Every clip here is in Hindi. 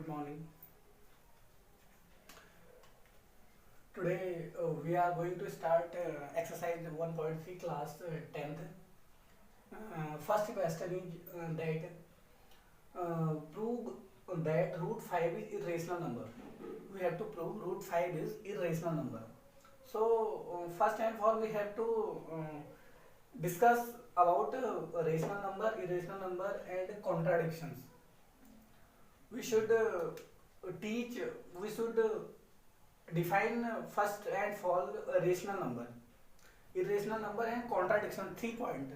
good morning. Today we are going to start exercise 1.3 class 10th. First question is prove that root 5 is irrational number. We have to prove root 5 is irrational number. So first and all we have to discuss about rational number, irrational number and contradictions. We should define first and all rational number, irrational number and contradiction. 3 point.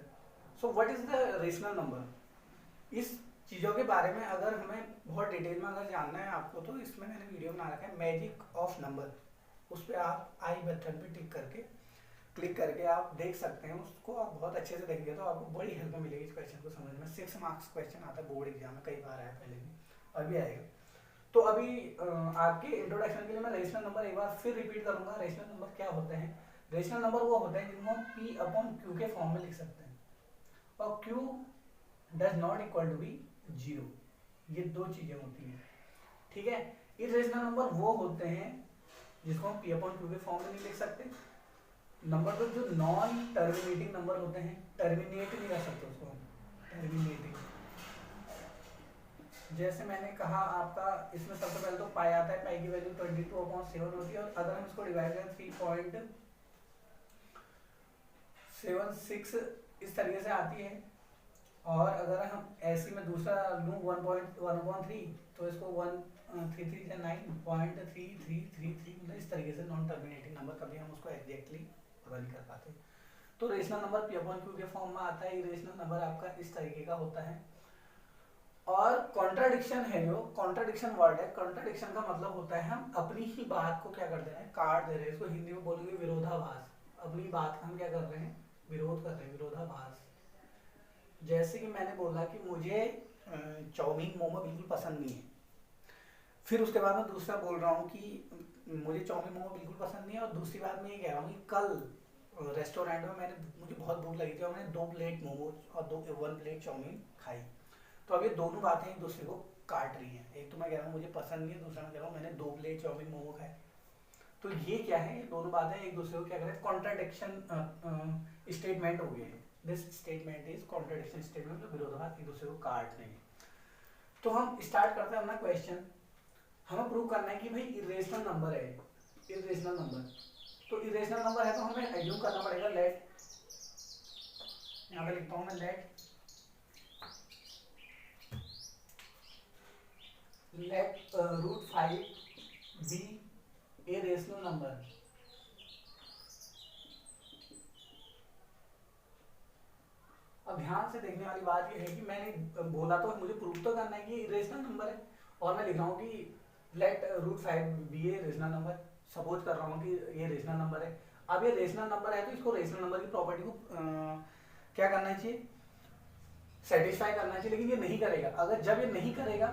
So what is the rational number? इस चीज़ों के बारे में अगर हमें बहुत डिटेल में अगर जानना है आपको, तो इसमें मैंने वीडियो बना रखा है मैजिक ऑफ नंबर. उस पर आप आई बटन पे क्लिक करके आप देख सकते हैं. उसको आप बहुत अच्छे से देखेंगे तो आपको बड़ी हेल्प मिलेगी इस क्वेश्चन को समझ में. 6 मार्क्स क्वेश्चन आता है बोर्ड एग्जाम में, कई बार आया पहले भी, अभी आएगा. तो अभी आपके इंट्रोडक्शन के लिए मैं रेशनल नंबर एक बार फिर रिपीट करूंगा. रेशनल नंबर क्या होते हैं? रेशनल नंबर वो होते हैं जिनको हम P अपॉन Q के फॉर्म में लिख सकते हैं और Q does not equal to be 0. ये दो चीजें होती हैं, ठीक है. इरेशनल नंबर वो होते हैं जिसको हम P अपॉन Q के फॉर्म में नहीं लिख सकते. नंबर तो जो नॉन टर्मिनेटिंग नंबर होते हैं, टर्मिनेट नहीं कर सकते उसको हम, टर्मिनेटिंग. जैसे मैंने कहा आपका इसमें सबसे पहले तो पाई आता है. पाई की वैल्यू 22/7 होती है और अगर हम इसको डिवाइड करें 3.76 इस तरीके से आती है. और अगर हम ऐसी में दूसरा लूँ 1.1/3 तो इसको 133 से 9.3333 मतलब इस तरीके से नॉन टर्मिनेटिंग नंबर. कभी हम उसको एग्जैक्टली पता नहीं कर पाते. तो rational number P upon Q के फॉर्म में आता है. इरेशनल नंबर आपका इस तरीके का होता है. और कॉन्ट्राडिक्शन है, जो कॉन्ट्राडिक्शन वर्ड है, कॉन्ट्राडिक्शन का मतलब होता है हम अपनी ही बात को क्या कर दे रहे हैं, काट दे रहे हैं. इसको हिंदी में बोलेंगे विरोधाभास. अपनी बात का हम क्या कर रहे हैं, विरोध कर रहे हैं, विरोधाभास. जैसे कि मैंने बोला कि मुझे चाउमीन मोमो बिल्कुल पसंद नहीं है. फिर उसके बाद मैं दूसरा बोल रहा हूँ कि मुझे चाउमीन मोमो बिल्कुल पसंद नहीं है. और दूसरी बात मैं ये कह रहा हूँ कि कल रेस्टोरेंट में मुझे बहुत भूख लगी थी और मैंने 2 प्लेट मोमोज और 1 प्लेट चाउमीन खाई. तो अब ये दोनों बातें एक दूसरे को काट रही हैं. एक तो मैं कह रहा हूँ मुझे पसंद नहीं है, दूसरा मैं कह रहा हूँ मैंने 2 प्लेट चाउमीन मोमो खाए. तो ये क्या है, दोनों बातें एक दूसरे को क्या करें, कॉन्ट्राडिक्शन स्टेटमेंट हो गए. This statement is contradiction statement. तो विरोधाभास एक दूसरे को काट रहे हैं. तो हम स्टार्ट करते हैं अपना क्वेश्चन. हमें प्रूव करना है कि भाई इरेशनल नंबर है, इरेशनल नंबर. तो इरेशनल नंबर है तो हमें एज्यूम करना पड़ेगा लेट, यहाँ पे लिखता हूँ मैं let root 5 be a rational number. अब ध्यान से देखने वाली बात यह है कि मैंने बोला तो मुझे प्रूव तो करना है कि इरेशनल नंबर है और मैं लिख रहा हूँ कि let root 5 be a rational number. Suppose कर रहा हूँ कि ये रेशनल नंबर है. अब ये रेशनल नंबर है तो इसको रेशनल नंबर की प्रॉपर्टी को क्या करना चाहिए, सेटिस्फाई करना चाहिए. लेकिन ये नहीं करेगा. अगर जब ये नहीं करेगा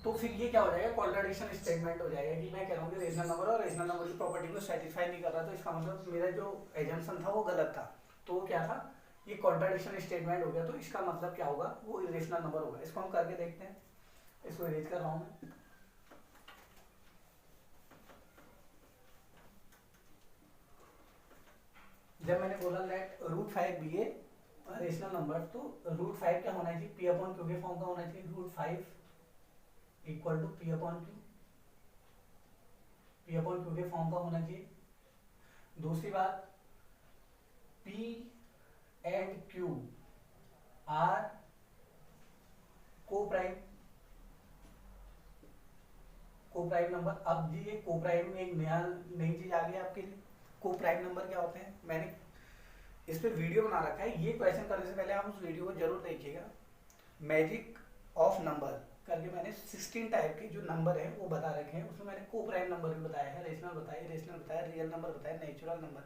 तो फिर ये क्या हो जाएगा, कॉन्ट्राडिक्शन स्टेटमेंट हो जाएगा कि मैं कह रहा हूँ कि रेशनल नंबर और रेशनल नंबर की प्रॉपर्टी को सेटिस्फाई नहीं कर रहा. तो इसका मतलब मेरा जो एजम्पशन था वो गलत था. तो वो क्या था, ये कॉन्ट्राडिक्शन स्टेटमेंट हो गया. तो इसका मतलब क्या होगा, वो इरेशनल नंबर होगा. इसको हम करके देखते हैं. इसको इरेज कर रहा हूँ मैं. जब मैंने बोला let root 5 be a rational number, तो रूट 5 क्या होना चाहिए, P अपॉन Q के फॉर्म का होना चाहिए. Root 5 equal to P upon Q, P upon Q के फॉर्म का होना चाहिए. दूसरी बात, P and Q are coprime number. अब जी ये को प्राइम में एक नई चीज आ गई आपके लिए. को प्राइम नंबर क्या होते हैं, मैंने इस पर वीडियो बना रखा है. ये क्वेश्चन करने से पहले आप उस वीडियो को जरूर देखिएगा. मैजिक ऑफ नंबर करके मैंने 16 टाइप के जो नंबर है वो बता रखे हैं. उसमें मैंने को प्राइम नंबर भी बताया है, रेशनल बताया, इरेशनल बताया, रियल नंबर बताया, नेचुरल नंबर.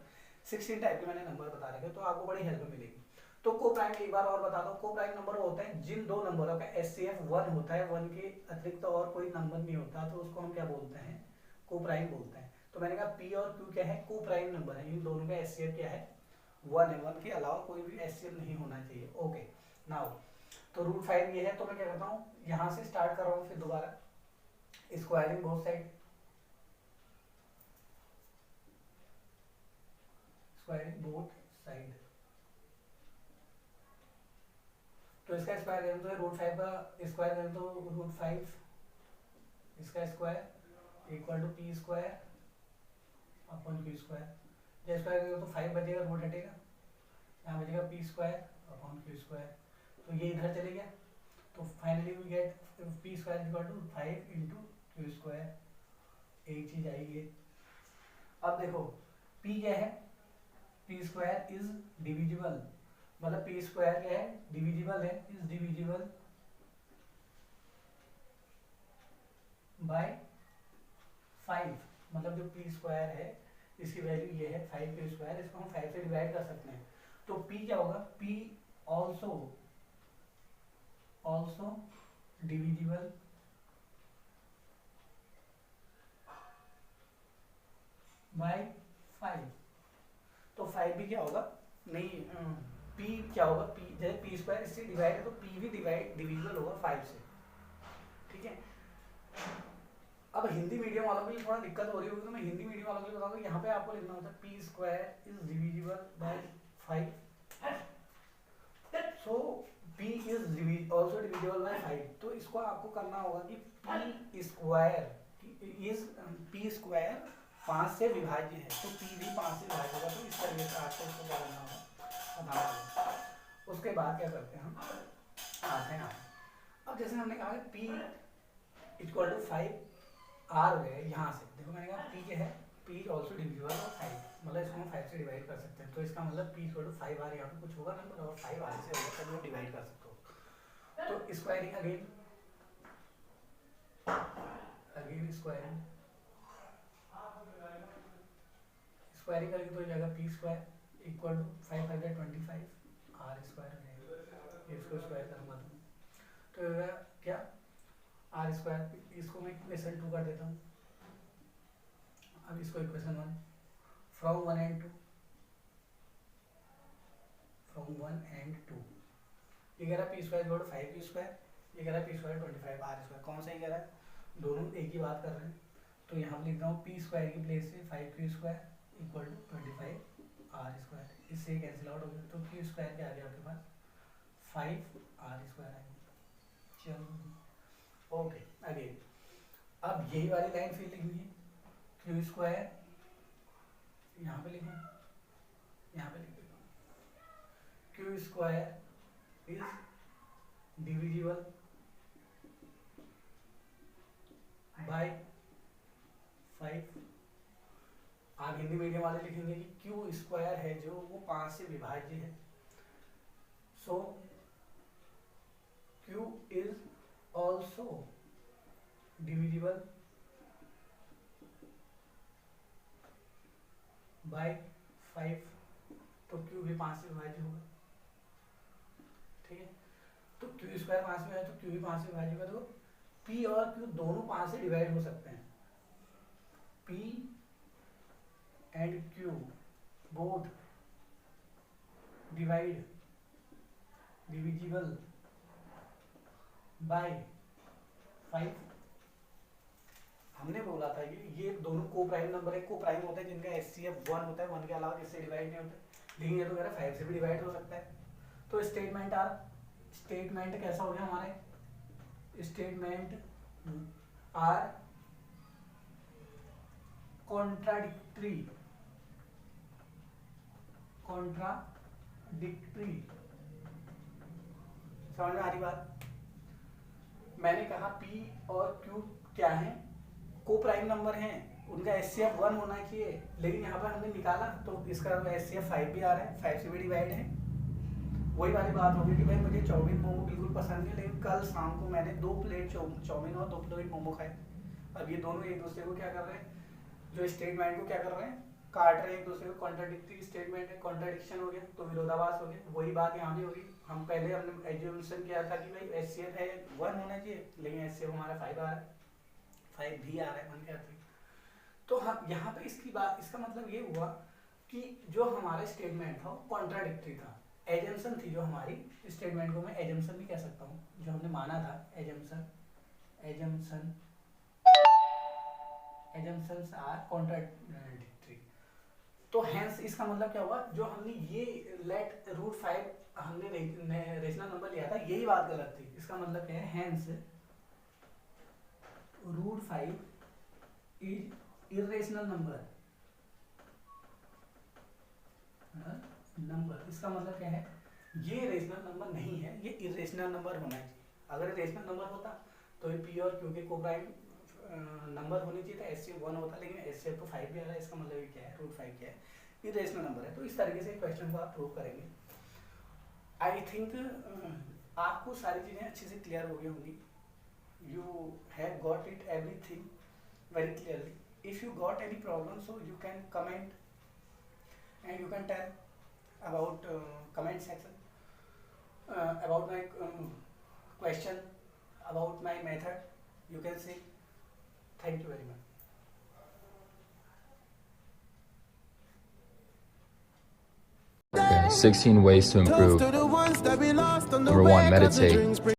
16 टाइप के मैंने नंबर बता रखे हैं. तो आपको बड़ी हेल्प मिलेगी. तो को प्राइम एक बार और बता दो. को प्राइम नंबर होता है जिन दो नंबरों का एचसीएफ 1 होता है, 1 के अतिरिक्त तो और कोई नंबर नहीं होता, तो उसको हम क्या बोलते हैं, को प्राइम बोलते हैं. तो मैंने कहा P और Q क्या है, को प्राइम नंबर है. इन दोनों का एचसीएफ क्या है, 1 है. 1 के अलावा कोई भी एचसीएफ नहीं होना चाहिए. ओके नाउ तो रूट 5 ये है. तो मैं क्या करता हूँ, यहाँ से स्टार्ट कर रहा हूँ फिर दोबारा. Squaring both side, squaring both side. तो इसका स्क्वायर करें तो √5 का स्क्वायर करें तो √5, इसका square equal to P square upon Q square. जब स्क्वायर करेंगे तो 5 बचेगा, रूट हटेगा, यहाँ बचेगा P square upon Q square. तो ये इधर चले गया, तो finally we get P square equal to 5 into Q square. एक चीज आई ये। अब देखो p क्या है, पी स्क्वायर इज डिविजिबल, मतलब पी स्क्वायर क्या है, डिविजिबल है, इज डिविजिबल बाय 5। मतलब जो पी स्क्वायर है इसकी वैल्यू ये है 5 पी स्क्वायर, इसको हम 5 से डिवाइड कर सकते हैं। तो p क्या होगा, p ऑल्सो डिविजिबल बाय 5। तो 5 भी क्या होगा, नहीं p क्या होगा, p जैसे पी स्क्वायर इससे डिवाइड है तो p भी डिविजिबल होगा 5 से। ठीक है। अब हिंदी मीडियम वालों के लिए थोड़ा दिक्कत हो रही होगी, तो मैं हिंदी मीडियम वालों के लिए बताऊंगा। यहाँ पे आपको लिखना होता है P square is divisible by 5, so p is also divisible by 5। तो इसको आपको करना होगा कि p square is P square 5 से विभाज्य है, तो p भी 5 से विभाज्य होगा। तो इस तरीके से आपको इसको क्या करना होगा, बताना होगा। उसके बाद क्या करते हैं हम, आते हैं अब जैसे हमने कहा p इक्वल टू 5 आर हो गया यहाँ से। देखो मैंने कहा p क्या है, p is also divisible by 5, मतलब इसको हम 5 से डिवाइड कर सकते हैं। तो इसका मतलब p इक्वल टू 5 आर, यहाँ पे कुछ होगा नंबर और 5 आर से होगा तब वो डिवाइड कर सकते हो। तो स्क्वायरिंग अगेन स्क्वायरिंग करेंगे तो जाएगा P square equal to 5 5 25 R square हो जाएगा। इसको स्क्वायर करूँगा तो होगा क्या, आर स्क्वायर, इसको मैं इक्वेशन 2 कर देता हूँ। अब इसको equation 1 from 1 and 2, from 1 and 2। ये कह रहा है P square equal to 5 Q square, ये कह रहा है पी स्क्वायर 25 आर स्क्वायर। कौन सा ही कह रहा है, दोनों एक ही बात कर रहे हैं। तो यहाँ पर लिखता हूँ पी स्क्वायर की प्लेस से 5 Q square equal to 25 R square, इससे कैंसिल आउट हो गया। तो क्यू स्क्वायर क्या आ गया आपके पास, 5 आर स्क्वायर आ गया। चलो ओके अगेन, अब यही वाली लाइन फिर लिखनी है, क्यू स्क्वायर यहाँ पे लिखूँ, यहाँ पे लिख देता हूँ Q square is divisible by 5। आप हिंदी मीडियम वाले लिखेंगे कि क्यू स्क्वायर है जो वो 5 से विभाज्य है, so Q is also divisible by 5। तो क्यू भी 5 से विभाज्य होगा। ठीक है, तो क्यू स्क्वायर 5 में है तो क्यू भी 5 से विभाज्य होगा। तो पी और क्यू दोनों 5 से डिवाइड हो सकते हैं, P and Q both divisible by 5। हमने बोला था कि ये दोनों को प्राइम नंबर है, को प्राइम होता है जिनका HCF 1 होता है, 1 के अलावा इससे डिवाइड नहीं होता। लेकिन ये तो कह रहा है 5 से भी डिवाइड हो सकता है। तो स्टेटमेंट कैसा हो गया हमारे, स्टेटमेंट आर कॉन्ट्राडिक्टरी समझ में आ रही बात। मैंने कहा P और Q क्या है, को प्राइम नंबर हैं, उनका HCF 1 होना चाहिए, लेकिन यहाँ पर हमने निकाला तो इसका HCF 5 भी आ रहा है, 5 से भी डिवाइड है। वही वाली बात होगी कि भाई मुझे चाउमीन मोमो बिल्कुल पसंद नहीं, लेकिन कल शाम को मैंने 2 प्लेट चाउमीन और 2 प्लेट मोमो खाए। अब ये दोनों एक दूसरे को क्या कर रहे हैं, जो स्टेटमेंट को क्या कर रहे हैं, काट रहे हैं एक दूसरे को। कॉन्ट्राडिक्टरी स्टेटमेंट है, कॉन्ट्राडिक्शन हो गया, तो विरोधाभास हो गया। वही बात यहाँ भी होगी। हम पहले हमने एज्यूमेशन किया था कि भाई HCF है 1 होना चाहिए, लेकिन HCF हमारा 5 आ रहा है, 5 भी आ रहा है 1 के आते। तो हम यहाँ पे इसकी बात, इसका मतलब ये हुआ कि जो हमारा स्टेटमेंट था वो कॉन्ट्राडिक्टरी था, एजम्पशन थी जो हमारी। स्टेटमेंट को मैं एजम्पशन भी कह सकता हूँ, जो हमने माना था एजम्पशन assumptions are contradictory. तो hence इसका मतलब क्या हुआ, जो हमने ये let √5 हमने रेशनल नंबर लिया था, यही बात गलत थी. इसका मतलब क्या है, hence √5 is irrational number. इसका मतलब क्या है, ये रेशनल नंबर नहीं है, ये इरेशनल नंबर होना चाहिए. अगर रेशनल नंबर होता तो ये पी और क्यू के कोप्राइम नंबर होनी चाहिए था, HCF 1 होता, लेकिन HCF तो 5 भी आ रहा है. इसका मतलब ये क्या है, √5 क्या है, इरेशनल नंबर है. तो इस तरीके से क्वेश्चन को आप प्रूव करेंगे. आई थिंक आपको सारी चीज़ें अच्छे से क्लियर हो गई होंगी. You have got it everything very clearly. If you got any problem, so you can comment and you can tell about comment section about my question, about my method. You can say. Thank you very much. 16 ways to improve. Number 1, meditate.